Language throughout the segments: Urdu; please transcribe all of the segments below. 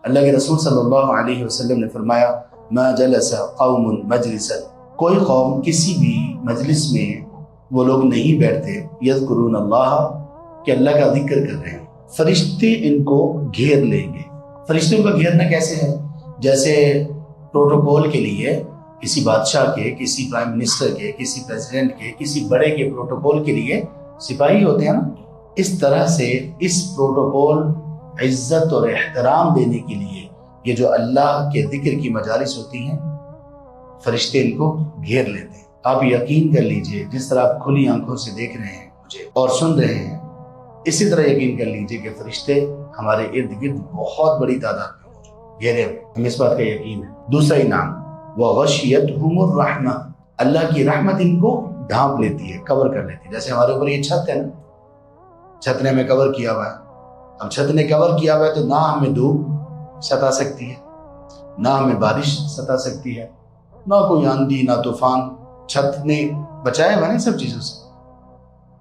اللہ کے رسول صلی اللہ علیہ وسلم نے فرمایا ما جلس قوم مجلسا، کوئی قوم کسی بھی مجلس میں وہ لوگ نہیں بیٹھتے یذکرون اللہ کہ اللہ کا ذکر کر رہے ہیں، فرشتے ان کو گھیر لیں گے۔ فرشتوں کا گھیرنا کیسے ہے؟ جیسے پروٹوکول کے لیے کسی بادشاہ کے، کسی پرائم منسٹر کے، کسی پریزیڈنٹ کے، کسی بڑے کے پروٹوکول کے لیے سپاہی ہوتے ہیں نا، اس طرح سے اس پروٹوکول عزت اور احترام دینے کے لیے یہ جو اللہ کے ذکر کی مجالس ہوتی ہیں فرشتے ان کو گھیر لیتے ہیں۔ آپ یقین کر لیجئے جس طرح آپ کھلی آنکھوں سے دیکھ رہے ہیں مجھے اور سن رہے ہیں، اسی طرح یقین کر لیجئے کہ فرشتے ہمارے ارد گرد بہت بڑی تعداد میں گھیرے ہوئے، ہمیں اس بات کا یقین ہے۔ دوسرا انعام وغشیتہم الرحمہ، اللہ کی رحمت ان کو ڈھانپ لیتی ہے، کور کر لیتی ہے۔ جیسے ہمارے اوپر یہ چھت ہے نا، چھت نے ہمیں کور کیا ہوا ہے، اب چھت نے کور کیا ہوا ہے تو نہ ہمیں دھوپ ستا سکتی ہے، نہ ہمیں بارش ستا سکتی ہے، نہ کوئی آندھی نہ طوفان، چھت نے بچایا ہوا ہے سب چیزوں سے۔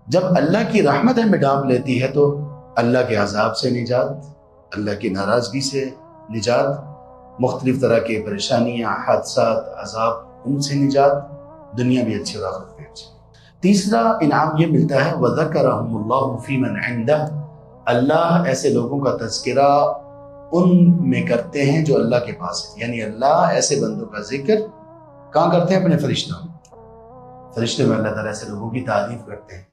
جب اللہ کی رحمت ہمیں ڈھانپ لیتی ہے تو اللہ کے عذاب سے نجات، اللہ کی ناراضگی سے نجات، مختلف طرح کے پریشانیاں، حادثات، عذاب، ان سے نجات، دنیا بھی اچھی اور آخرت بھی اچھی۔ تیسرا انعام یہ ملتا ہے وَذَكَرَهُمُ اللَّهُ فِي مَنْ عِنْدَهُ، اللہ ایسے لوگوں کا تذکرہ ان میں کرتے ہیں جو اللہ کے پاس ہے، یعنی اللہ ایسے بندوں کا ذکر کہاں کرتے ہیں؟ اپنے فرشتوں میں۔ فرشتوں میں اللہ تعالیٰ ایسے لوگوں کی تعریف کرتے ہیں